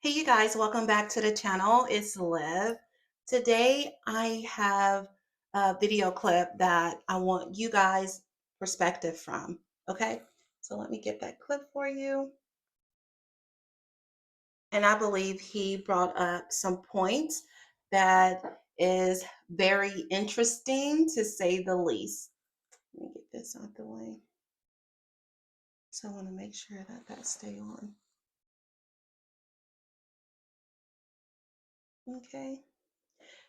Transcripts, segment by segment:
Hey, you guys, welcome back to the channel. It's Liv. Today, I have a video clip that I want you guys' perspective from. Okay, so let me get that clip for you. And I believe he brought up some points that is very interesting to say the least. Let me get this out the way. So I want to make sure that stay on. Okay.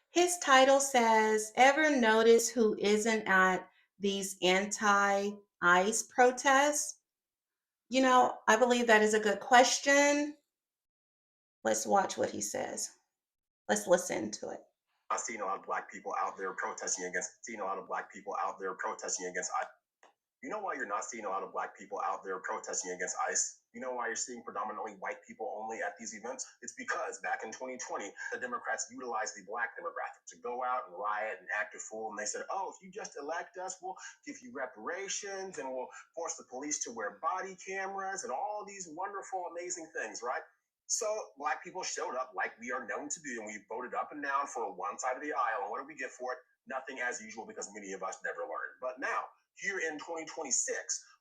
His title says, ever notice who isn't at these anti-ICE protests? I believe that is a good question. Let's watch what he says. Let's listen to it. I've seen a lot of black people out there protesting against, You know why you're not seeing a lot of black people out there protesting against ICE? You know why you're seeing predominantly white people only at these events? It's because back in 2020, the Democrats utilized the black demographic to go out and riot and act a fool. And they said, oh, if you just elect us, we'll give you reparations and we'll force the police to wear body cameras and all these wonderful, amazing things, right? So black people showed up like we are known to do, and we voted up and down for one side of the aisle. And what do we get for it? Nothing as usual, because many of us never learned. But now, here in 2026,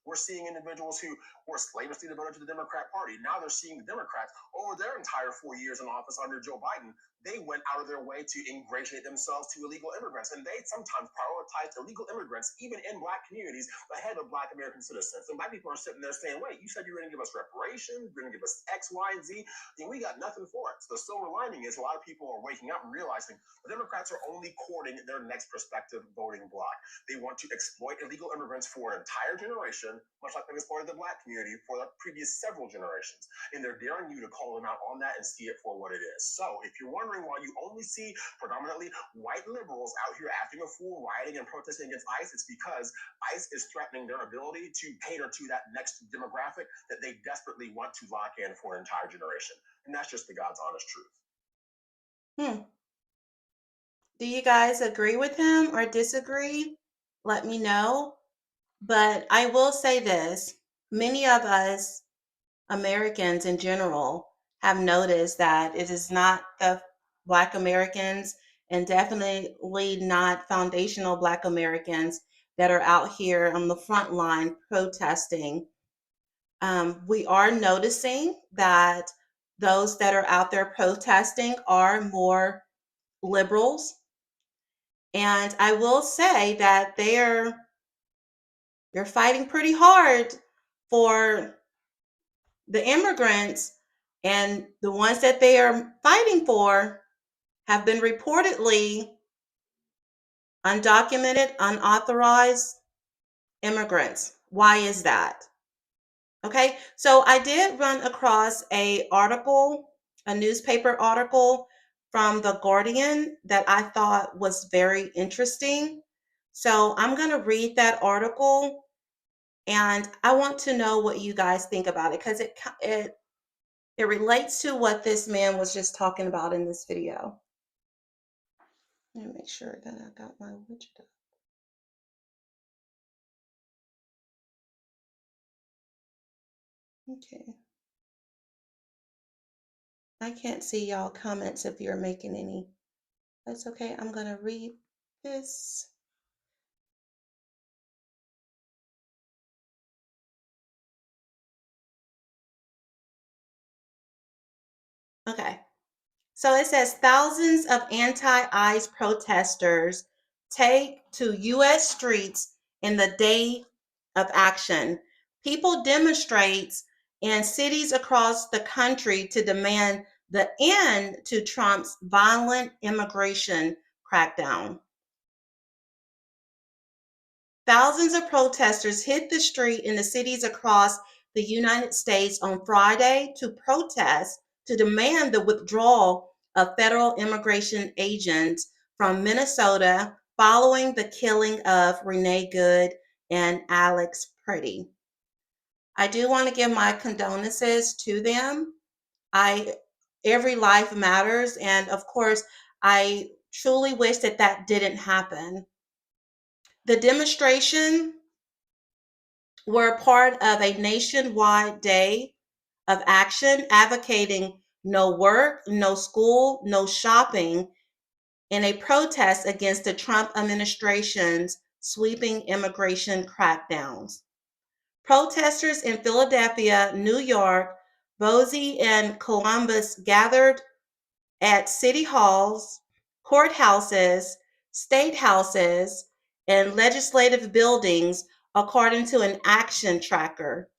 we're seeing individuals who were slavishly devoted to the Democrat Party. Now they're seeing the Democrats over their entire 4 years in office under Joe Biden. They went out of their way to ingratiate themselves to illegal immigrants, and they sometimes prioritize illegal immigrants, even in black communities, ahead of black American citizens. And black people are sitting there saying, wait, you said you were going to give us reparations, you're going to give us X, Y, and Z, and we got nothing for it. So the silver lining is a lot of people are waking up and realizing the Democrats are only courting their next prospective voting bloc. They want to exploit illegal immigrants for an entire generation, much like they've exploited the black community for the previous several generations. And they're daring you to call them out on that and see it for what it is. So if you're wondering why you only see predominantly white liberals out here acting a fool, rioting and protesting against ICE, it's because ICE is threatening their ability to cater to that next demographic that they desperately want to lock in for an entire generation. And that's just the God's honest truth. Do you guys agree with him or disagree? Let me know. But I will say this, many of us Americans in general have noticed that it is not the Black Americans and definitely not foundational Black Americans that are out here on the front line protesting. We are noticing that those that are out there protesting are more liberals. And I will say that they're fighting pretty hard for the immigrants, and the ones that they are fighting for have been reportedly undocumented, unauthorized immigrants. Why is that? Okay, so I did run across a newspaper article from The Guardian that I thought was very interesting. So I'm going to read that article, and I want to know what you guys think about it, because it relates to what this man was just talking about in this video. Let me make sure that I got my widget up. Okay. I can't see y'all comments if you're making any. That's okay. I'm going to read this. Okay. So it says thousands of anti-ICE protesters take to U.S. streets in the day of action. People demonstrate in cities across the country to demand the end to Trump's violent immigration crackdown. Thousands of protesters hit the street in the cities across the United States on Friday to protest, to demand the withdrawal of federal immigration agents from Minnesota following the killing of Renee Good and Alex Pretty. I do want to give my condolences to them. Every life matters, and of course, I truly wish that that didn't happen. The demonstration were part of a nationwide day of action advocating no work, no school, no shopping, in a protest against the Trump administration's sweeping immigration crackdowns. Protesters in Philadelphia, New York, Boise, and Columbus gathered at city halls, courthouses, state houses, and legislative buildings, according to an action tracker.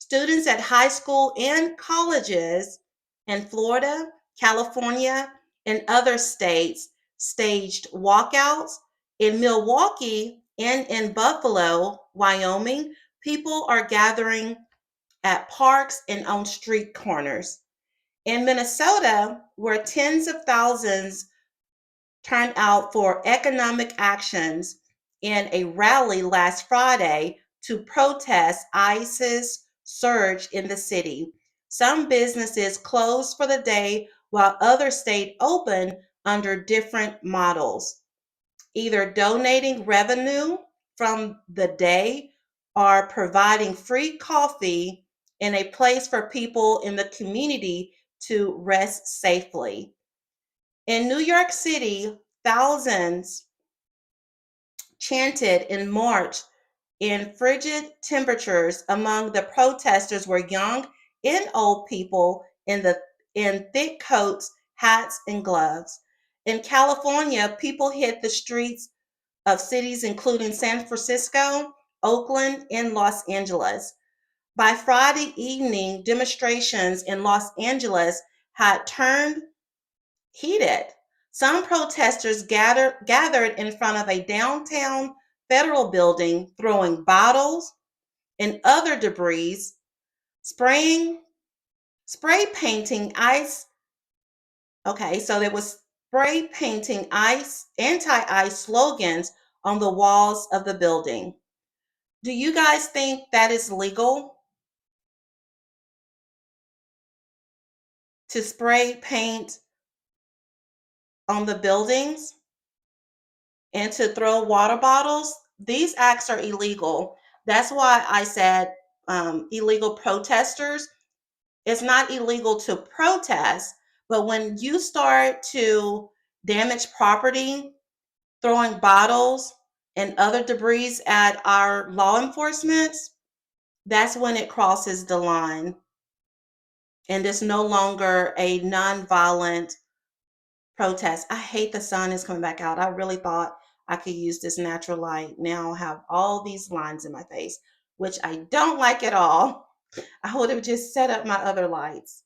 Students at high school and colleges in Florida, California, and other states staged walkouts. In Milwaukee and in Buffalo, Wyoming, people are gathering at parks and on street corners. In Minnesota, where tens of thousands turned out for economic actions in a rally last Friday to protest ICE's surge in the city. Some businesses closed for the day while others stayed open under different models, either donating revenue from the day or providing free coffee and a place for people in the community to rest safely. In New York City, thousands chanted in March in frigid temperatures. Among the protesters were young and old people in thick coats, hats, and gloves. In California, people hit the streets of cities including San Francisco, Oakland, and Los Angeles. By Friday evening, demonstrations in Los Angeles had turned heated. Some protesters gathered in front of a downtown federal building, throwing bottles and other debris, spraying, spray painting ice. Okay, so there was spray painting anti-ice slogans on the walls of the building. Do you guys think that is legal to spray paint on the buildings and to throw water bottles? These acts are illegal. That's why I said illegal protesters. It's not illegal to protest, but when you start to damage property, throwing bottles and other debris at our law enforcement, that's when it crosses the line. And it's no longer a nonviolent protest. I hate the sun is coming back out. I really thought I could use this natural light. Now I have all these lines in my face, which I don't like at all. I would have just set up my other lights.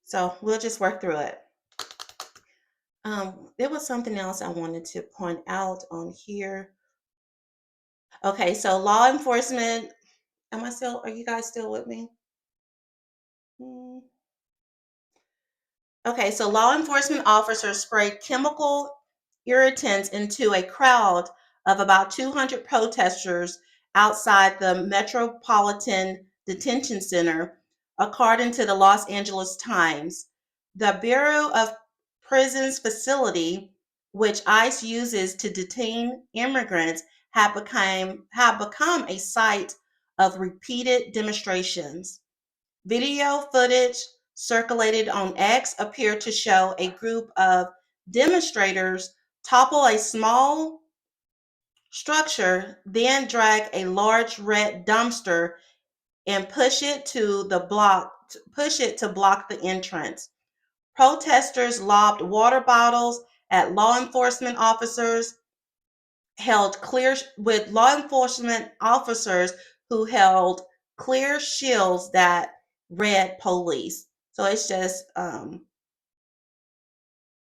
So we'll just work through it. There was something else I wanted to point out on here. Okay, so law enforcement. Are you guys still with me? Hmm. Okay, so law enforcement officers sprayed chemical irritants into a crowd of about 200 protesters outside the Metropolitan Detention Center, according to the Los Angeles Times. The Bureau of Prisons facility, which ICE uses to detain immigrants, have become a site of repeated demonstrations. Video footage circulated on X appeared to show a group of demonstrators topple a small structure, then drag a large red dumpster and push it to block the entrance. Protesters lobbed water bottles at law enforcement officers, held clear with law enforcement officers who held clear shields that read police. So it's just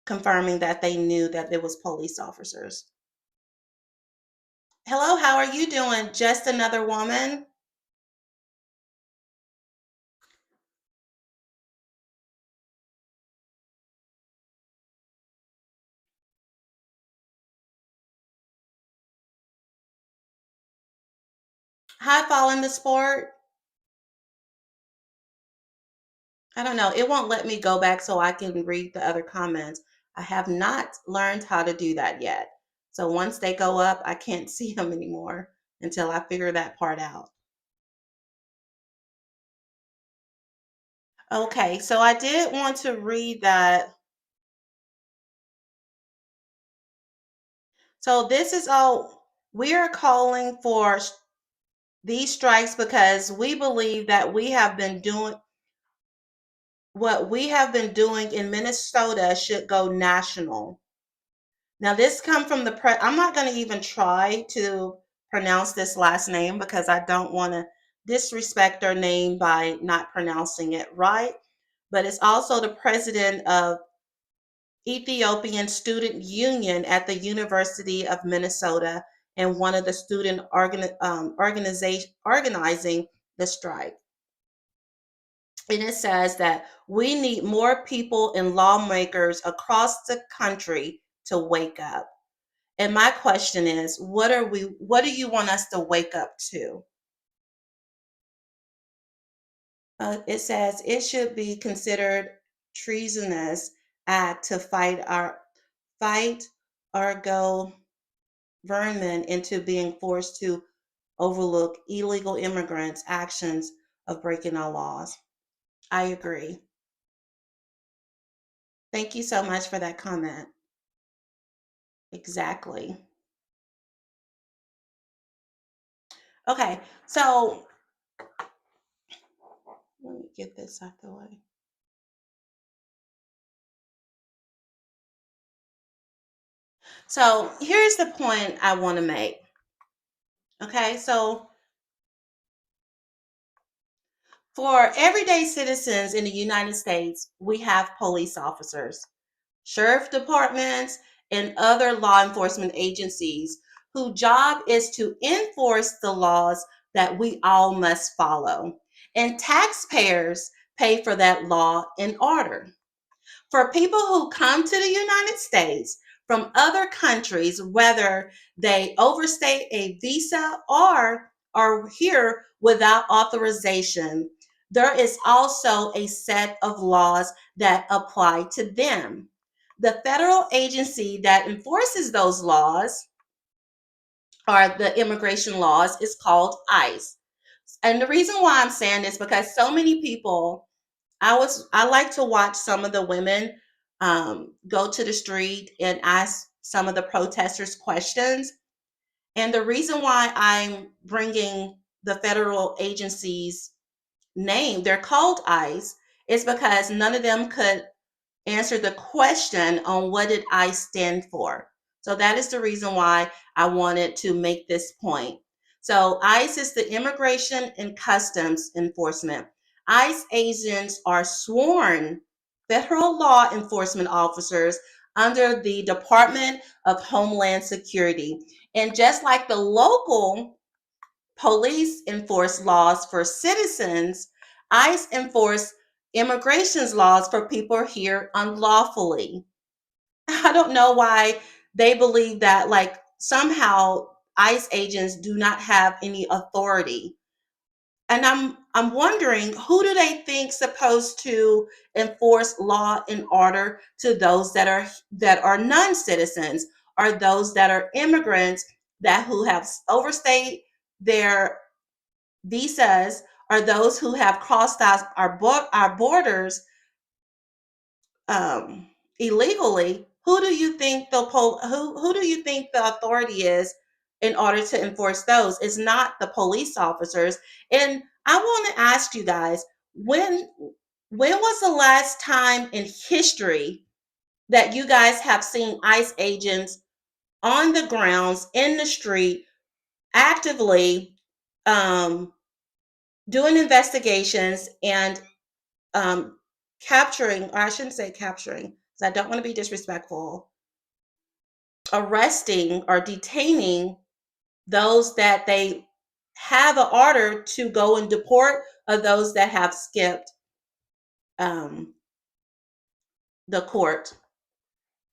confirming that they knew that it was police officers. Hello, how are you doing? Just another woman. Hi, Fallen the Sport. I don't know. It won't let me go back so I can read the other comments. I have not learned how to do that yet. So once they go up, I can't see them anymore until I figure that part out. Okay, so I did want to read that. So this is all we are calling for these strikes because we believe that we have been doing what we have been doing in Minnesota should go national. Now this come from I'm not going to even try to pronounce this last name because I don't want to disrespect her name by not pronouncing it right, but it's also the president of Ethiopian Student Union at the University of Minnesota and one of the student organizing the strike. And it says that we need more people and lawmakers across the country to wake up. And my question is, what do you want us to wake up to? It says it should be considered treasonous act to fight our government into being forced to overlook illegal immigrants' actions of breaking our laws. I agree. Thank you so much for that comment. Exactly. Okay, so let me get this out the way. So here's the point I want to make. Okay, so for everyday citizens in the United States, we have police officers, sheriff departments, and other law enforcement agencies whose job is to enforce the laws that we all must follow. And taxpayers pay for that law and order. For people who come to the United States from other countries, whether they overstay a visa or are here without authorization, there is also a set of laws that apply to them. The federal agency that enforces those laws or the immigration laws is called ICE. And the reason why I'm saying this because so many people I like to watch some of the women go to the street and ask some of the protesters questions. And the reason why I'm bringing the federal agencies name, they're called ICE, is because none of them could answer the question on what did ICE stand for. So that is the reason why I wanted to make this point. So ICE is the Immigration and Customs Enforcement. ICE agents are sworn federal law enforcement officers under the Department of Homeland Security. And just like the local police enforce laws for citizens, ICE enforce immigration's laws for people here unlawfully. I don't know why they believe that like somehow ICE agents do not have any authority. And I'm wondering who do they think supposed to enforce law and order to those that are non-citizens or those that are immigrants that who have overstayed their visas or those who have crossed our borders um, illegally, who do you think the authority is in order to enforce those? It's not the police officers. And I want to ask you guys, when was the last time in history that you guys have seen ICE agents on the grounds in the street actively um, doing investigations and um, capturing, or I shouldn't say capturing, because I don't want to be disrespectful, arresting or detaining those that they have an order to go and deport, or those that have skipped um, the court.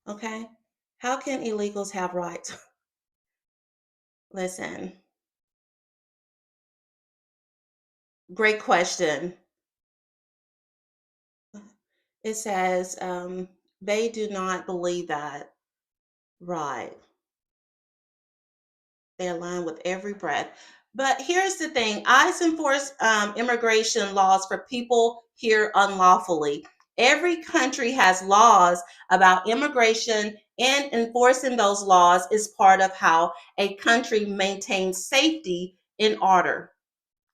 Okay? How can illegals have rights? Listen, great question. It says they do not believe that. Right. They align with every breath. But here's the thing: ICE enforce immigration laws for people here unlawfully. Every country has laws about immigration, and enforcing those laws is part of how a country maintains safety in order.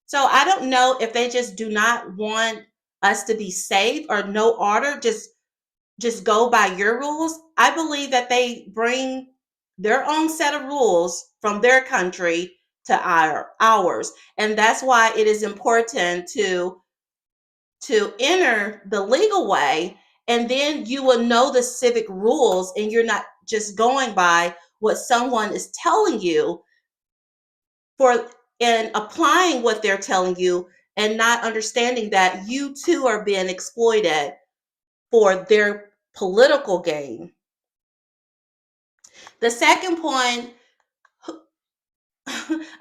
So I don't know if they just do not want us to be safe or no order, just go by your rules. I believe that they bring their own set of rules from their country to ours. And that's why it is important to enter the legal way, and then you will know the civic rules and you're not just going by what someone is telling you for and applying what they're telling you and not understanding that you too are being exploited for their political gain. The second point,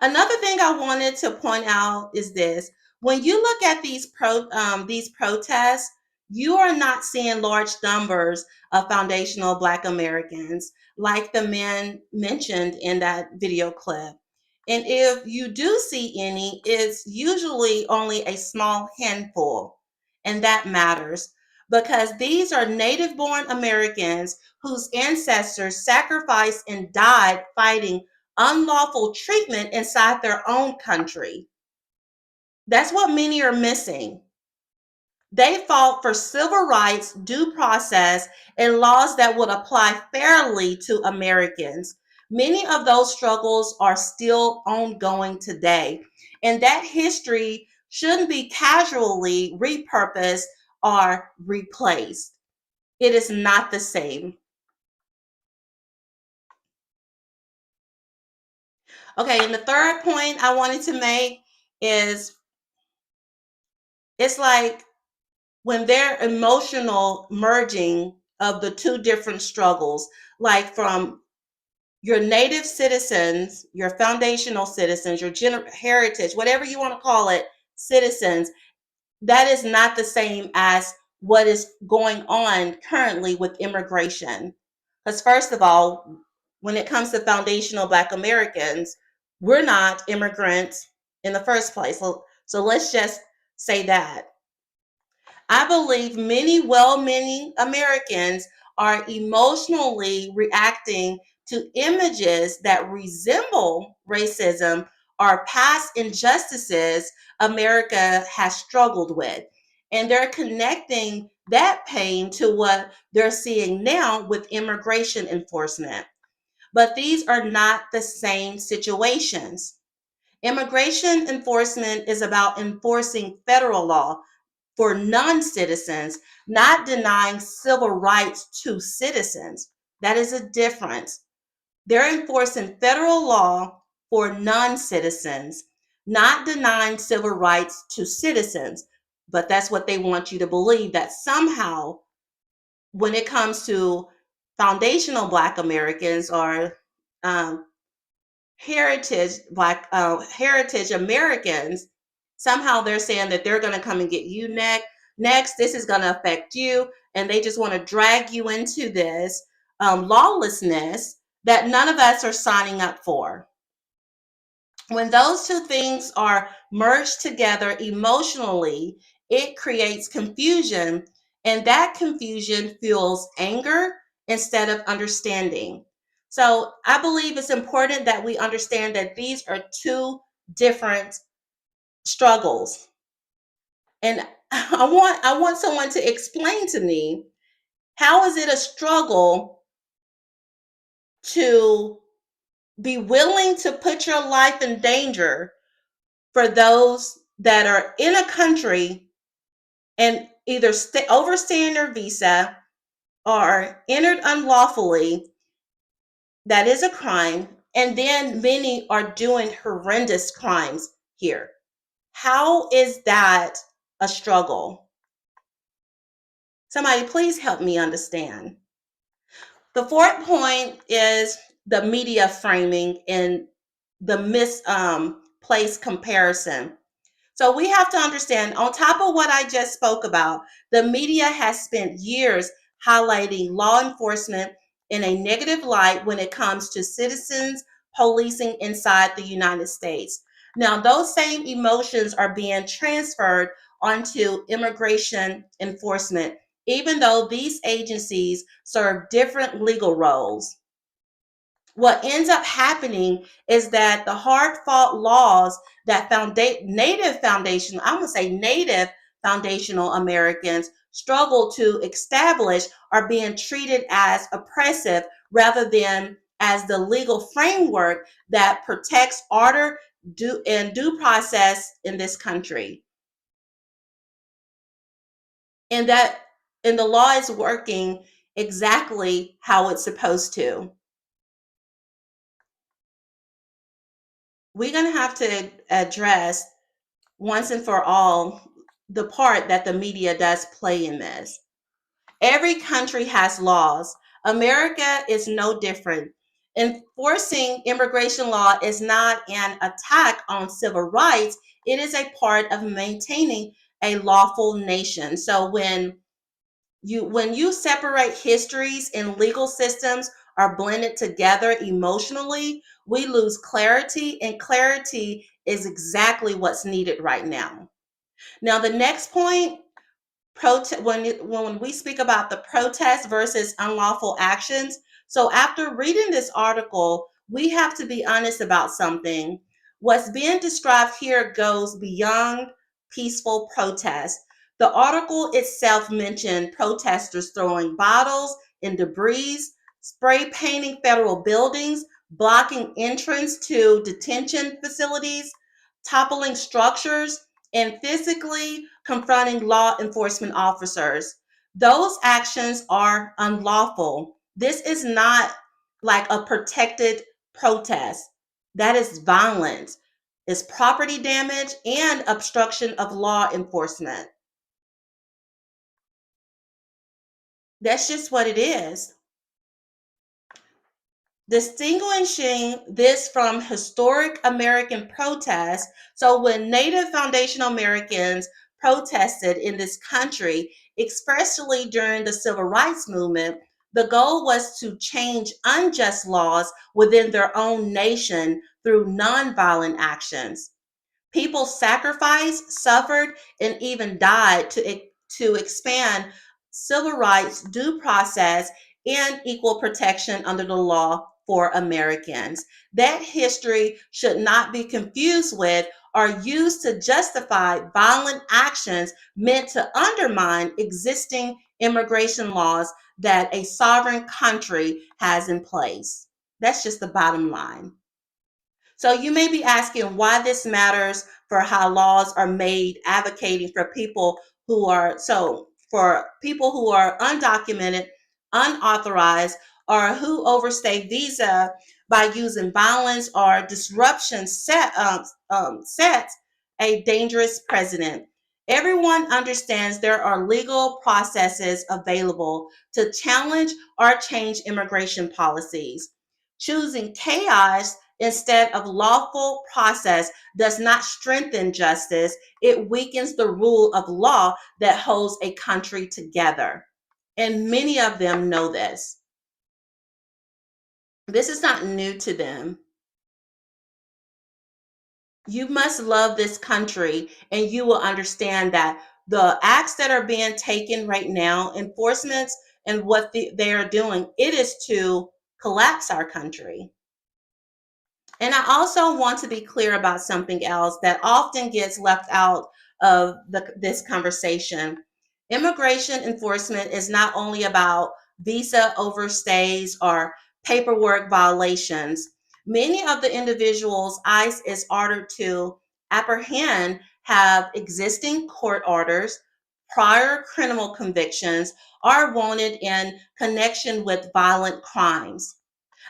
another thing I wanted to point out is this: when you look at these protests, you are not seeing large numbers of foundational Black Americans like the men mentioned in that video clip. And if you do see any, it's usually only a small handful, and that matters because these are native born Americans whose ancestors sacrificed and died fighting unlawful treatment inside their own country. That's what many are missing. They fought for civil rights, due process, and laws that would apply fairly to Americans. Many of those struggles are still ongoing today, and that history shouldn't be casually repurposed or replaced. It is not the same. Okay, and the third point I wanted to make is it's like when they're emotional merging of the two different struggles, like from your native citizens, your foundational citizens, your heritage, whatever you want to call it, citizens, that is not the same as what is going on currently with immigration. Because, first of all, when it comes to foundational Black Americans, we're not immigrants in the first place. So let's just say that. I believe many well meaning Americans are emotionally reacting to images that resemble racism or past injustices America has struggled with. And they're connecting that pain to what they're seeing now with immigration enforcement. But these are not the same situations. Immigration enforcement is about enforcing federal law for non citizens, not denying civil rights to citizens. That is a difference. They're enforcing federal law for non citizens, not denying civil rights to citizens. But that's what they want you to believe, that somehow, when it comes to foundational Black Americans or um, heritage Americans, somehow they're saying that they're going to come and get you next. This is going to affect you, and they just want to drag you into this lawlessness that none of us are signing up for. When those two things are merged together emotionally, it creates confusion, and that confusion fuels anger instead of understanding. So I believe it's important that we understand that these are two different struggles. And I want someone to explain to me, how is it a struggle to be willing to put your life in danger for those that are in a country and either overstaying their visa or entered unlawfully? That is a crime. And then many are doing horrendous crimes here. How is that a struggle? Somebody please help me understand. The fourth point is the media framing and the misplaced comparison. So we have to understand, on top of what I just spoke about, the media has spent years highlighting law enforcement in a negative light when it comes to citizens policing inside the United States. Now, those same emotions are being transferred onto immigration enforcement, even though these agencies serve different legal roles. What ends up happening is that the hard fought laws that I'm going to say native foundational Americans struggle to establish are being treated as oppressive rather than as the legal framework that protects order and due process in this country. And that and the law is working exactly how it's supposed to. We're going to have to address once and for all the part that the media does play in this. Every country has laws. America is no different. Enforcing immigration law is not an attack on civil rights, it is a part of maintaining a lawful nation. So when you separate histories and legal systems are blended together emotionally, we lose clarity, and clarity is exactly what's needed right now. Now, the next point, when we speak about the protest versus unlawful actions. So after reading this article, we have to be honest about something. What's being described here goes beyond peaceful protest. The article itself mentioned protesters throwing bottles and debris, spray painting federal buildings, blocking entrance to detention facilities, toppling structures, and physically confronting law enforcement officers. Those actions are unlawful. This is not like a protected protest. That is violence. It's property damage and obstruction of law enforcement. That's just what it is. Distinguishing this from historic American protests. So, when Native foundational Americans protested in this country, especially during the Civil Rights Movement, the goal was to change unjust laws within their own nation through nonviolent actions. People sacrificed, suffered, and even died to expand civil rights, due process, and equal protection under the law for Americans. That history should not be confused with or used to justify violent actions meant to undermine existing immigration laws that a sovereign country has in place. That's just the bottom line. So you may be asking why this matters for how laws are made, advocating for people who are undocumented, unauthorized, or who overstay visa by using violence or disruption sets a dangerous precedent. Everyone understands there are legal processes available to challenge or change immigration policies. Choosing chaos instead of lawful process does not strengthen justice, it weakens the rule of law that holds a country together. And many of them know this. This is not new to them. You must love this country, and you will understand that the acts that are being taken right now, enforcements, and what they are doing, it is to collapse our country. And I also want to be clear about something else that often gets left out of this conversation. Immigration enforcement is not only about visa overstays or paperwork violations. Many of the individuals ICE is ordered to apprehend have existing court orders, prior criminal convictions, or wanted in connection with violent crimes.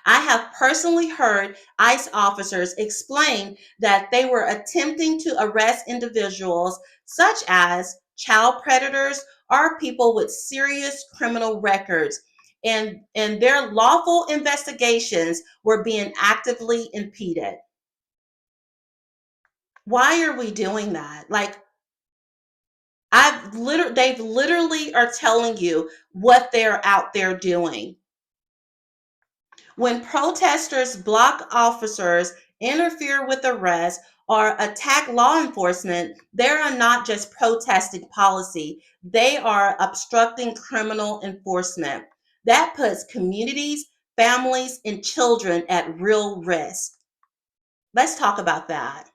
I have personally heard ICE officers explain that they were attempting to arrest individuals such as child predators or people with serious criminal records, and their lawful investigations were being actively impeded. Why are we doing that? Like, they've literally are telling you what they're out there doing. When protesters block officers, interfere with arrests, or attack law enforcement, they are not just protesting policy, they are obstructing criminal enforcement. That puts communities, families, and children at real risk. Let's talk about that.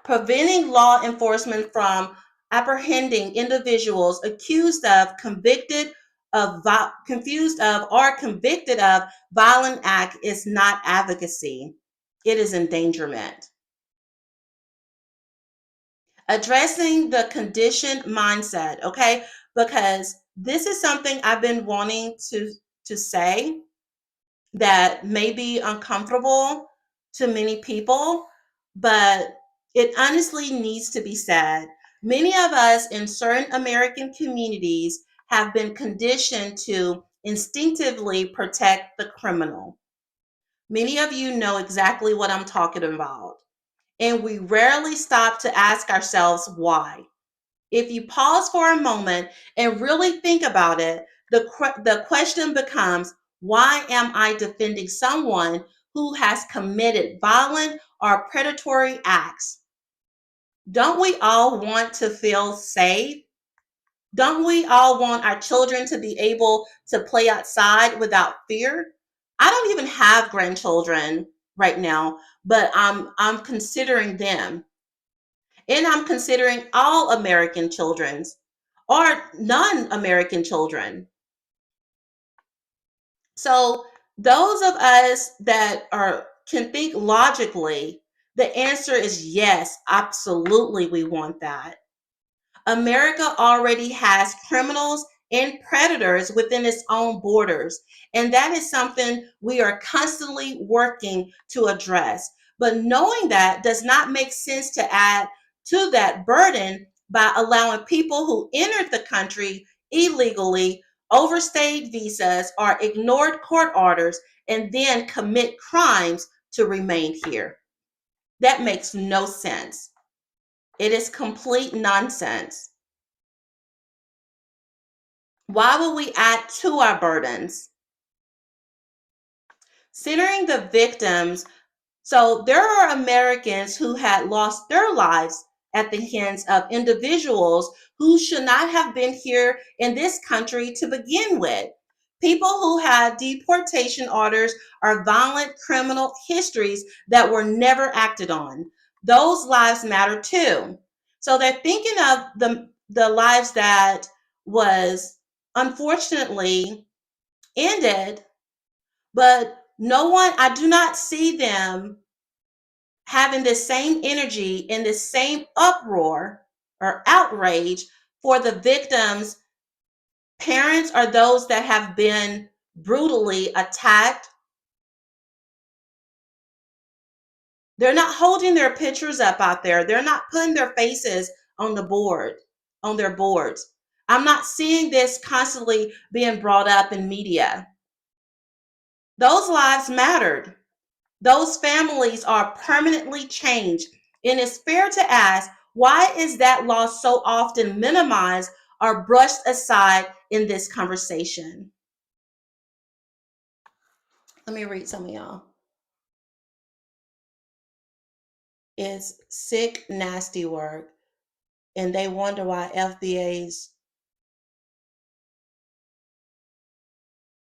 Preventing law enforcement from apprehending individuals accused of confused of or convicted of violent act is not advocacy. It is endangerment. Addressing the conditioned mindset, okay? Because this is something I've been wanting to say that may be uncomfortable to many people, but it honestly needs to be said. Many of us in certain American communities have been conditioned to instinctively protect the criminal. Many of you know exactly what I'm talking about, and we rarely stop to ask ourselves why. If you pause for a moment and really think about it, the question becomes, why am I defending someone who has committed violent or predatory acts? Don't we all want to feel safe? Don't we all want our children to be able to play outside without fear? I don't even have grandchildren right now, but I'm considering them. And I'm considering all American children's or non-American children. So those of us that are can think logically, the answer is yes, absolutely we want that. America already has criminals and predators within its own borders, and that is something we are constantly working to address. But knowing that does not make sense to add to that burden by allowing people who entered the country illegally, overstayed visas, or ignored court orders, and then commit crimes to remain here. That makes no sense. It is complete nonsense. Why would we add to our burdens? Centering the victims. So there are Americans who had lost their lives at the hands of individuals who should not have been here in this country to begin with. People who had deportation orders or violent criminal histories that were never acted on. Those lives matter too. So they're thinking of the lives that was unfortunately ended, but no one, I do not see them having the same energy and the same uproar or outrage for the victims, parents, or those that have been brutally attacked. They're not holding their pictures up out there. They're not putting their faces on the board, on their boards. I'm not seeing this constantly being brought up in media. Those lives mattered. Those families are permanently changed. And it's fair to ask, why is that loss so often minimized or brushed aside in this conversation? Let me read some of y'all. It's sick, nasty work. And they wonder why FBAs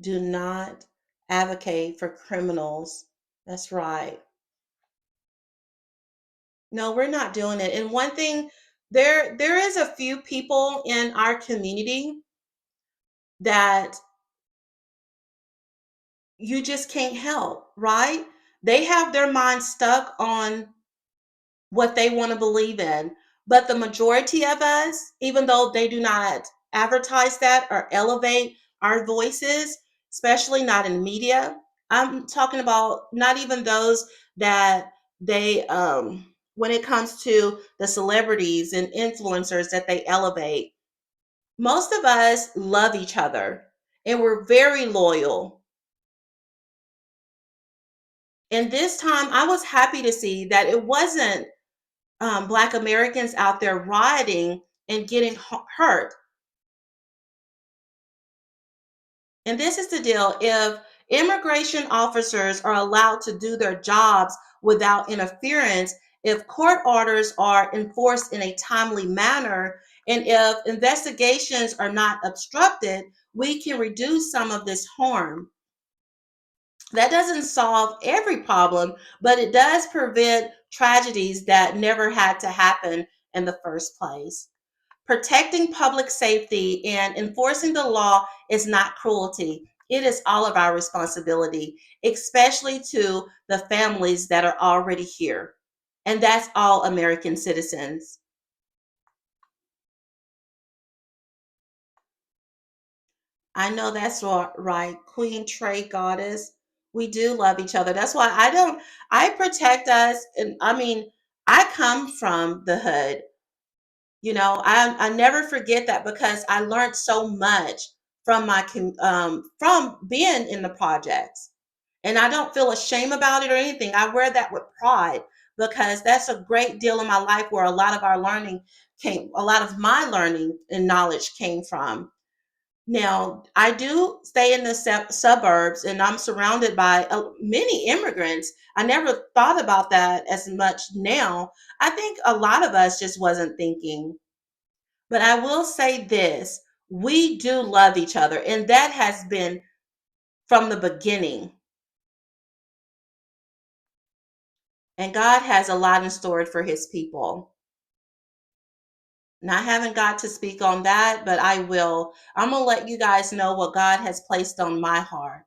do not advocate for criminals. That's right. No, we're not doing it. And one thing, there is a few people in our community that you just can't help, right? They have their mind stuck on what they want to believe in. But the majority of us, even though they do not advertise that or elevate our voices, especially not in media, I'm talking about not even those that they, when it comes to the celebrities and influencers that they elevate, most of us love each other and we're very loyal. And this time, I was happy to see that it wasn't Black Americans out there rioting and getting hurt. And this is the deal: if immigration officers are allowed to do their jobs without interference if court orders are enforced in a timely manner, and if investigations are not obstructed, we can reduce some of this harm. That doesn't solve every problem, but it does prevent tragedies that never had to happen in the first place. Protecting public safety and enforcing the law is not cruelty. It is all of our responsibility, especially to the families that are already here. And that's all American citizens. I know that's right. Queen Trey Goddess. We do love each other. That's why I protect us. And I mean, I come from the hood. I never forget that because I learned so much from from being in the projects. And I don't feel ashamed about it or anything. I wear that with pride because that's a great deal of my life where a lot of my learning and knowledge came from. Now, I do stay in the suburbs and I'm surrounded by many immigrants. I never thought about that as much now. I think a lot of us just wasn't thinking. But I will say this, we do love each other, and that has been from the beginning. And God has a lot in store for his people. And I haven't got to speak on that, but I will. I'm going to let you guys know what God has placed on my heart.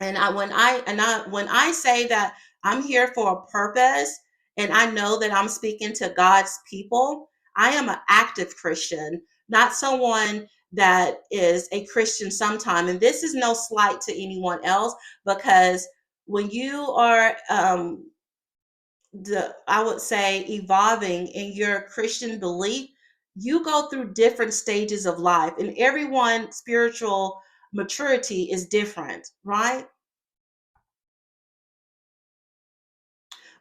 And when I say that I'm here for a purpose and I know that I'm speaking to God's people, I am an active Christian, not someone that is a Christian sometime. And this is no slight to anyone else because when you are I would say evolving in your Christian belief, you go through different stages of life and everyone's spiritual maturity is different, right?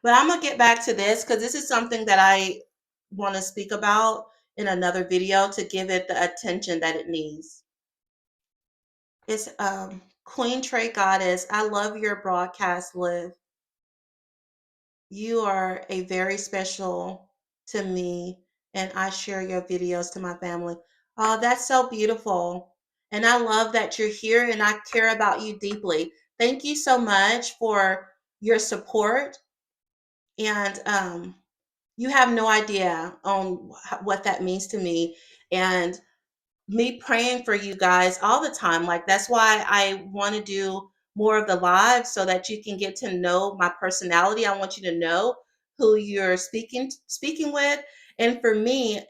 But I'm gonna get back to this because this is something that I want to speak about in another video to give it the attention that it needs. It's Queen Trey Goddess. I love your broadcast, Liv. You are a very special to me, and I share your videos to my family. Oh, that's so beautiful. And I love that you're here and I care about you deeply. Thank you so much for your support. And you have no idea on what that means to me. And me praying for you guys all the time. Like that's why I want to do more of the lives so that you can get to know my personality. I want you to know who you're speaking with. And for me,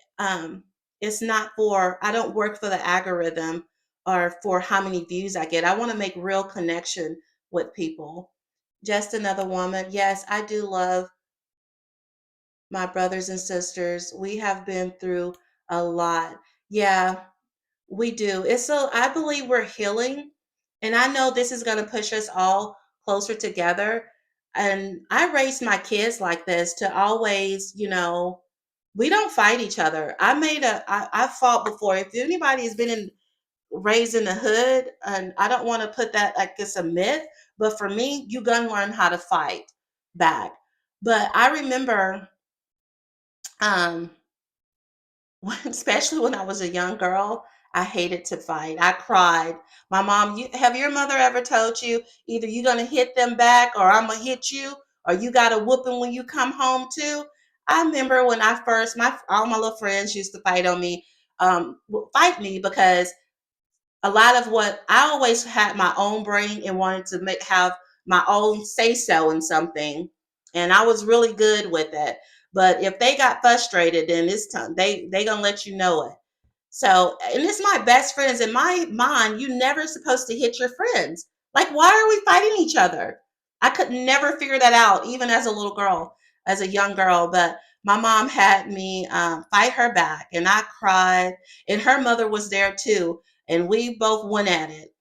it's not for I don't work for the algorithm or for how many views I get. I want to make real connection with people. Just another woman. Yes, I do love my brothers and sisters. We have been through a lot. Yeah, we do. It's so I believe we're healing, and I know this is going to push us all closer together. And I raised my kids like this to always, we don't fight each other. I fought before. If anybody has been raised in the hood, and I don't want to put that like it's a myth, but for me, you gonna learn how to fight back. But I remember, um, especially when I was a young girl, I hated to fight. I cried. My mom, have your mother ever told you either you're gonna hit them back or I'm gonna hit you, or you got a whooping when you come home too? I remember when I first, my all my little friends used to fight on me, fight me because a lot of what I always had my own brain and wanted to have my own say so in something, and I was really good with it. But if they got frustrated, then it's time they gonna let you know it. So, and it's my best friends. In my mind, you never supposed to hit your friends. Like, why are we fighting each other? I could never figure that out, even as a little girl, as a young girl. But my mom had me fight her back, and I cried, and her mother was there too, and we both went at it.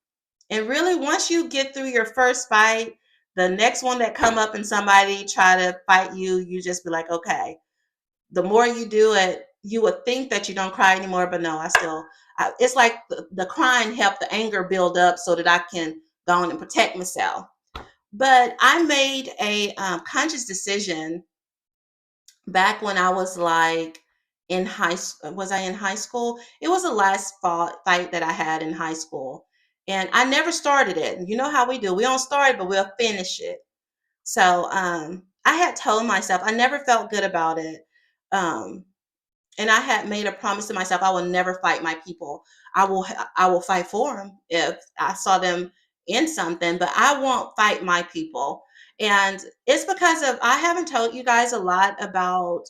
And really, once you get through your first fight, the next one that come up and somebody try to fight you, you just be like, okay, the more you do it, you would think that you don't cry anymore, but no, it's like the crying helped the anger build up so that I can go on and protect myself. But I made a conscious decision back when I was like in was I in high school? It was the last fight that I had in high school. And I never started it. You know how we do. We don't start it, but we'll finish it. So I had told myself I never felt good about it. Um, and I had made a promise to myself I will never fight my people. I will fight for them if I saw them in something, but I won't fight my people. And it's because of I haven't told you guys a lot about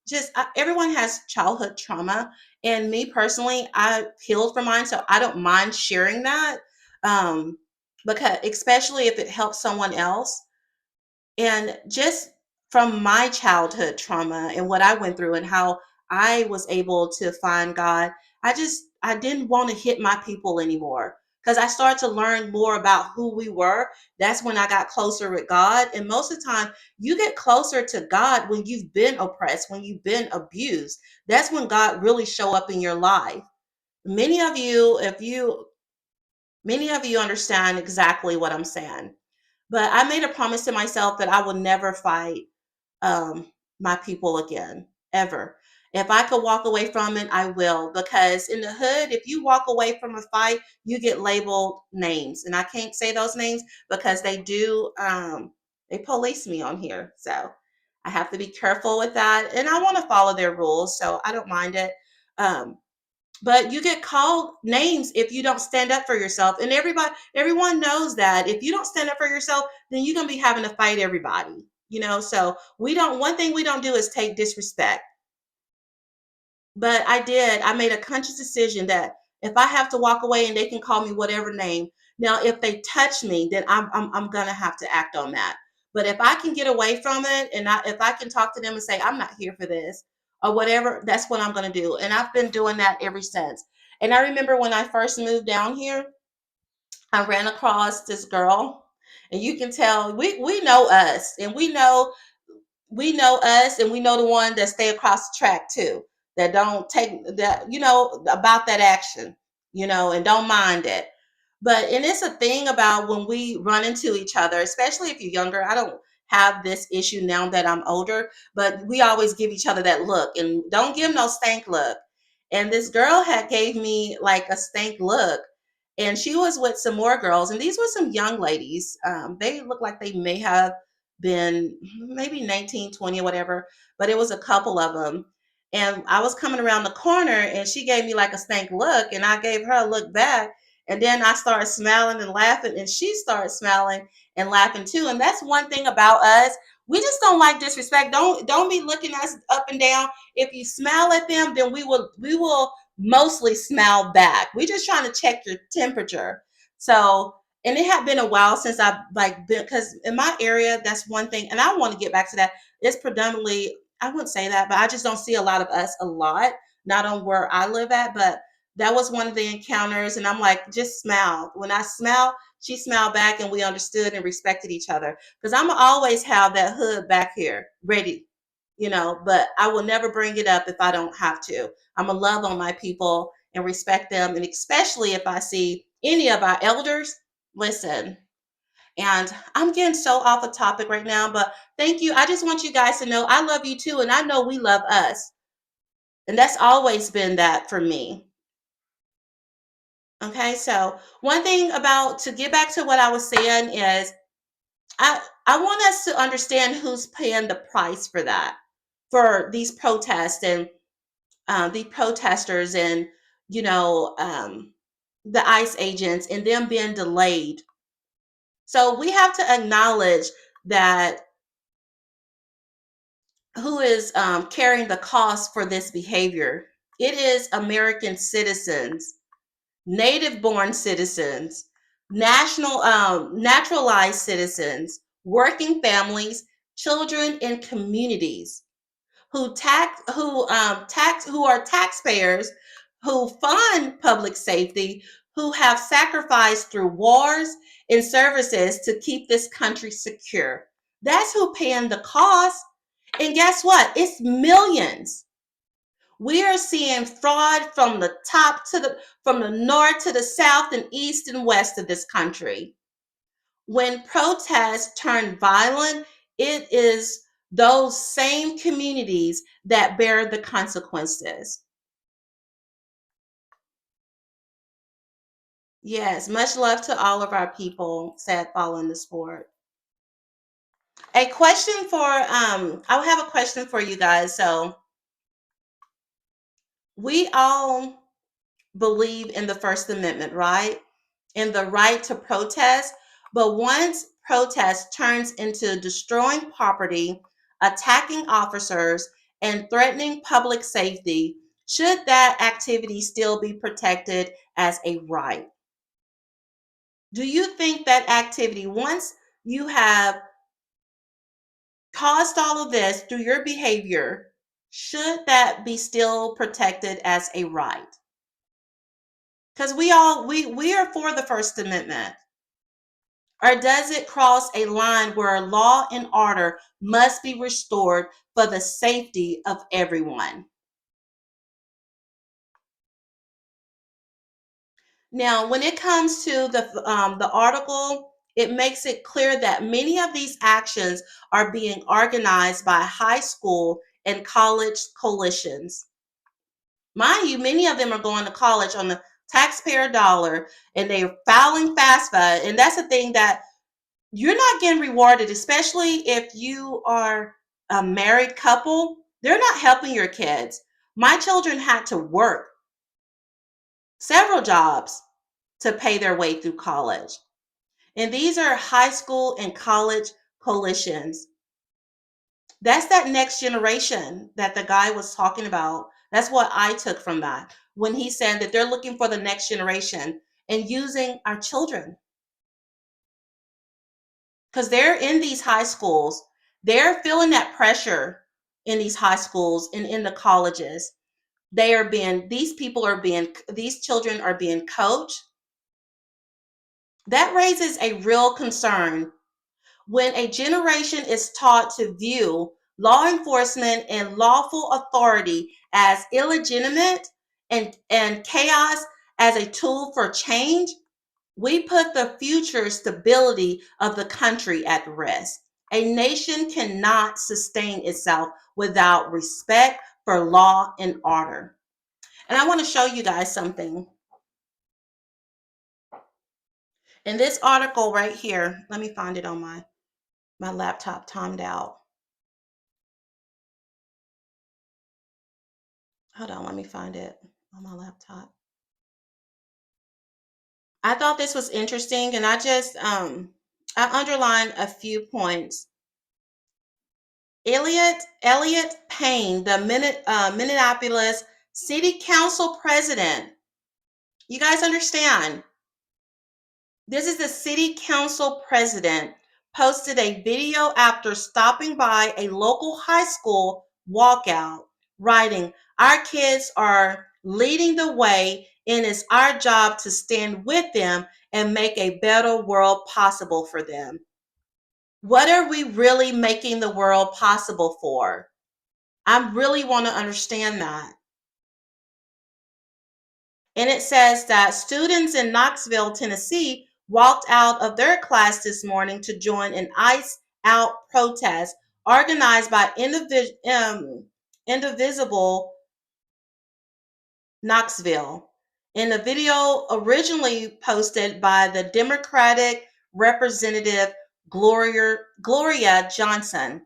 just everyone has childhood trauma, and me personally, I healed from mine, so I don't mind sharing that. Um, because especially if it helps someone else, and just from my childhood trauma and what I went through and how I was able to find God, I didn't want to hit my people anymore because I started to learn more about who we were. That's when I got closer with God. And most of the time, you get closer to God when you've been oppressed, when you've been abused. That's when God really show up in your life. Many of you, if you many of you understand exactly what I'm saying. But I made a promise to myself that I will never fight my people again, ever. If I could walk away from it, I will. Because in the hood, if you walk away from a fight, you get labeled names. And I can't say those names because they police me on here. So I have to be careful with that. And I want to follow their rules, so I don't mind it. Um, but you get called names if you don't stand up for yourself, and everyone knows that if you don't stand up for yourself, then you're going to be having to fight everybody, so we don't one thing we don't do is take disrespect. But I made a conscious decision that if I have to walk away and they can call me whatever name, now if they touch me, then I'm gonna have to act on that. But if I can get away from it, and if I can talk to them and say I'm not here for this or whatever, that's what I'm gonna do. And I've been doing that ever since. And I remember when I first moved down here, I ran across this girl, and you can tell we know us, and we know us, and we know the one that stay across the track too, that don't take that, about that action, and don't mind it. And it's a thing about when we run into each other, especially if you're younger. I don't have this issue now that I'm older, but we always give each other that look, and don't give no stank look. And this girl had gave me like a stank look, and she was with some more girls, and these were some young ladies. They looked like they may have been maybe 19, 20, or whatever, but it was a couple of them. And I was coming around the corner, and she gave me like a stank look, and I gave her a look back. And then I started smiling and laughing, and she started smiling and laughing too. And that's one thing about us. We just don't like disrespect. Don't be looking us up and down. If you smile at them, then we will mostly smile back. We're just trying to check your temperature. So, and it had been a while since I've like been, because in my area, that's one thing, and I want to get back to that. It's predominantly, I wouldn't say that, but I just don't see a lot of us a lot, not on where I live at, but that was one of the encounters. And I'm like, just smile. When I smile, she smiled back, and we understood and respected each other. Because I'm always have that hood back here ready, but I will never bring it up if I don't have to. I'm going to love on my people and respect them. And especially if I see any of our elders, listen. And I'm getting so off the topic right now, but thank you. I just want you guys to know I love you too. And I know we love us. And that's always been that for me. Okay, so one thing about to get back to what I was saying is I want us to understand who's paying the price for that, for these protests and the protesters, and you know um, the ICE agents and them being delayed. So we have to acknowledge that who is carrying the cost for this behavior. It is American citizens, native born citizens, naturalized citizens, working families, children, and communities who are taxpayers, who fund public safety, who have sacrificed through wars and services to keep this country secure. That's who paying the cost. And guess what? It's millions. We are seeing fraud from the top to the from the north to the south and east and west of this country. When protests turn violent, it is those same communities that bear the consequences. Yes, much love to all of our people sad following the sport. A question for I have a question for you guys. So we all believe in the First Amendment, right? In the right to protest. But once protest turns into destroying property, attacking officers, and threatening public safety, should that activity still be protected as a right? Do you think that activity, once you have caused all of this through your behavior, should that be still protected as a right? Because we are for the First Amendment. Or does it cross a line where law and order must be restored for the safety of everyone? Now, when it comes to the article, it makes it clear that many of these actions are being organized by high school and college coalitions. Mind you, many of them are going to college on the taxpayer dollar, and they're filing FAFSA. And that's the thing, that you're not getting rewarded, especially if you are a married couple. They're not helping your kids. My children had to work several jobs to pay their way through college. And these are high school and college coalitions. That's that next generation that the guy was talking about. That's what I took from that when he said that they're looking for the next generation and using our children, because they're in these high schools. They're feeling that pressure in these high schools and in the colleges. These children are being coached. That raises a real concern when a generation is taught to view law enforcement and lawful authority as illegitimate, and chaos as a tool for change. We put the future stability of the country at risk. A nation cannot sustain itself without respect for law and order. And I want to show you guys something. In this article right here, let me find it on my laptop timed out. Hold on, let me find it on my laptop. I thought this was interesting, and I underlined a few points. Elliot Payne, the Minneapolis City Council president. You guys understand? This is the city council president, posted a video after stopping by a local high school walkout, writing, "Our kids are leading the way, and it's our job to stand with them and make a better world possible for them." What are we really making the world possible for? I really want to understand that. And it says that students in Knoxville, Tennessee, walked out of their class this morning to join an ICE out protest organized by Indivisible Knoxville. In a video originally posted by the Democratic Representative Gloria Johnson,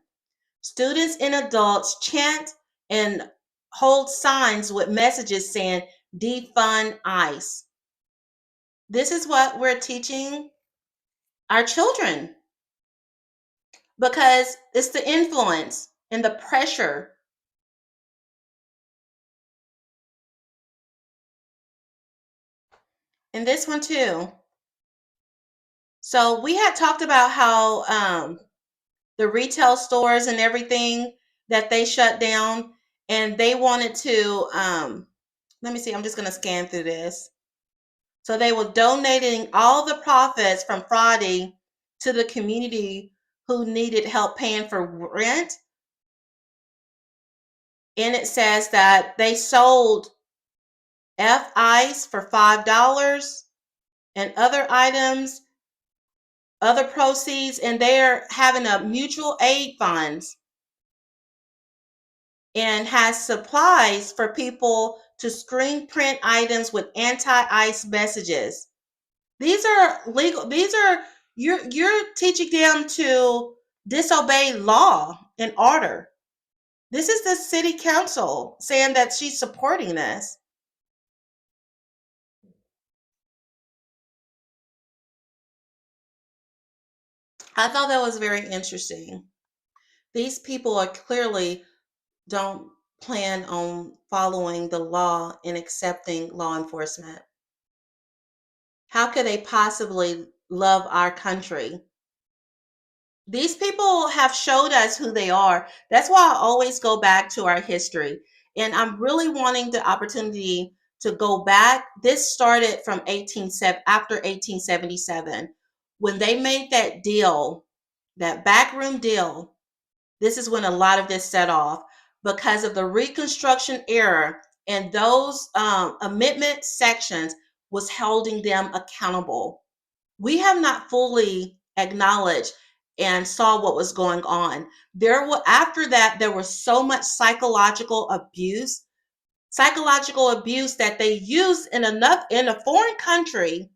students and adults chant and hold signs with messages saying, "Defund ICE." This is what we're teaching our children, because it's the influence and the pressure. And this one too. So we had talked about how the retail stores and everything, that they shut down, and they wanted to let me see, I'm just going to scan through this. So they were donating all the profits from Friday to the community who needed help paying for rent. And it says that they sold F ice for $5 and other items other proceeds, and they're having a mutual aid funds and has supplies for people to screen print items with anti-ICE messages. These are legal. These are you're teaching them to disobey law and order. This is the city council saying that she's supporting this. I thought that was very interesting. These people are clearly don't plan on following the law and accepting law enforcement. How could they possibly love our country? These people have showed us who they are. That's why I always go back to our history. And I'm really wanting the opportunity to go back. This started from after 1877 when they made that deal, that backroom deal. This is when a lot of this set off because of the Reconstruction era, and those amendment sections was holding them accountable. We have not fully acknowledged and saw what was going on. There were After that there was so much psychological abuse that they used in a foreign country.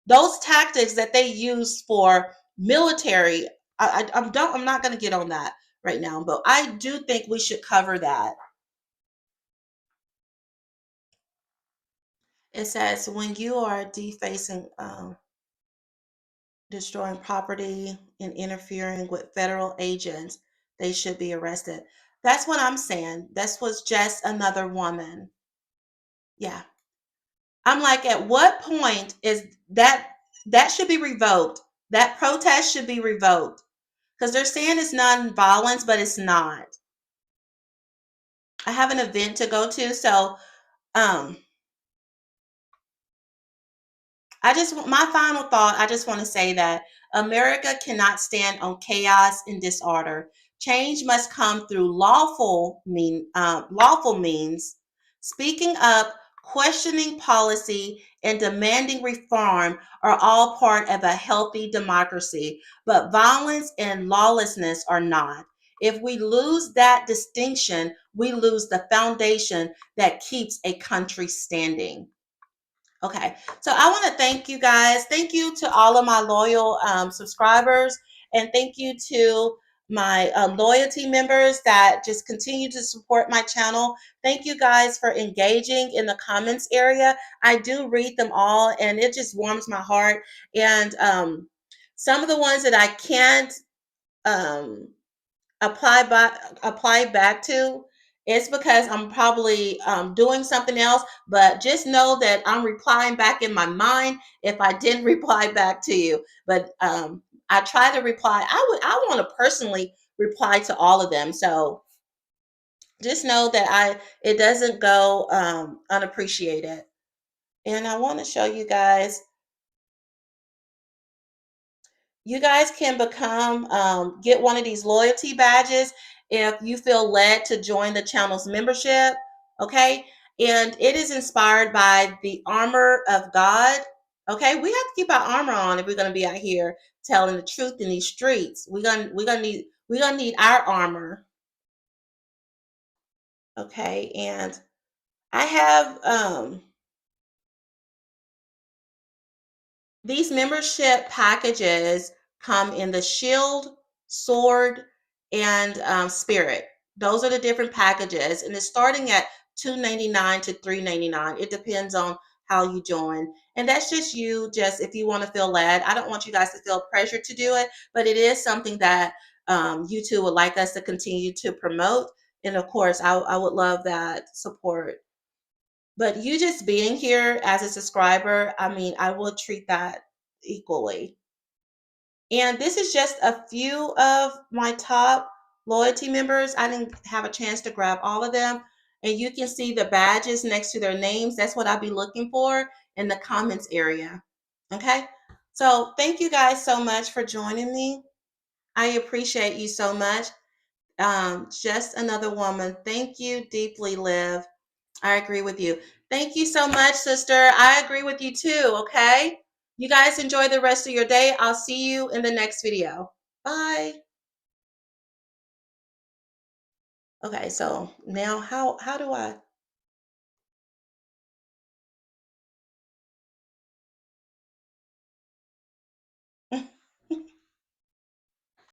Those tactics that they used for military, I'm not going to get on that right now, but I do think we should cover that. It says when you are defacing, destroying property and interfering with federal agents, they should be arrested. That's what I'm saying. This was just another woman. Yeah. I'm like, at what point is that should be revoked? That protest should be revoked because they're saying it's non-violence, but it's not. I have an event to go to, so um, my final thought, I just want to say that America cannot stand on chaos and disorder. Change must come through lawful means. Speaking up, questioning policy, and demanding reform are all part of a healthy democracy, but violence and lawlessness are not. If we lose that distinction, we lose the foundation that keeps a country standing. Okay, so I want to thank you guys. Thank you to all of my loyal subscribers, and thank you to my loyalty members that just continue to support my channel. Thank you guys for engaging in the comments area. I do read them all, and it just warms my heart. And some of the ones that I can't um, apply back to, it's because I'm probably doing something else. But just know that I'm replying back in my mind if I didn't reply back to you. But I try to reply. I want to personally reply to all of them. So just know that it doesn't go unappreciated. And I want to show you guys. You guys can get one of these loyalty badges if you feel led to join the channel's membership. Okay. And it is inspired by the armor of God. Okay. We have to keep our armor on if we're going to be out here telling the truth in these streets. We're gonna need our armor. Okay. And I have these membership packages come in the shield, sword, and spirit. Those are the different packages, and it's starting at $2.99 to $3.99. It depends on how you join, and that's just you. Just if you want to feel led. I don't want you guys to feel pressure to do it, but it is something that YouTube would like us to continue to promote. And of course, I would love that support. But you just being here as a subscriber, I mean, I will treat that equally. And this is just a few of my top loyalty members. I didn't have a chance to grab all of them. And you can see the badges next to their names. That's what I'll be looking for in the comments area. Okay. So thank you guys so much for joining me. I appreciate you so much. Just another woman. Thank you deeply, Liv. I agree with you. Thank you so much, sister. I agree with you too. Okay. You guys enjoy the rest of your day. I'll see you in the next video. Bye. Okay, so now how do I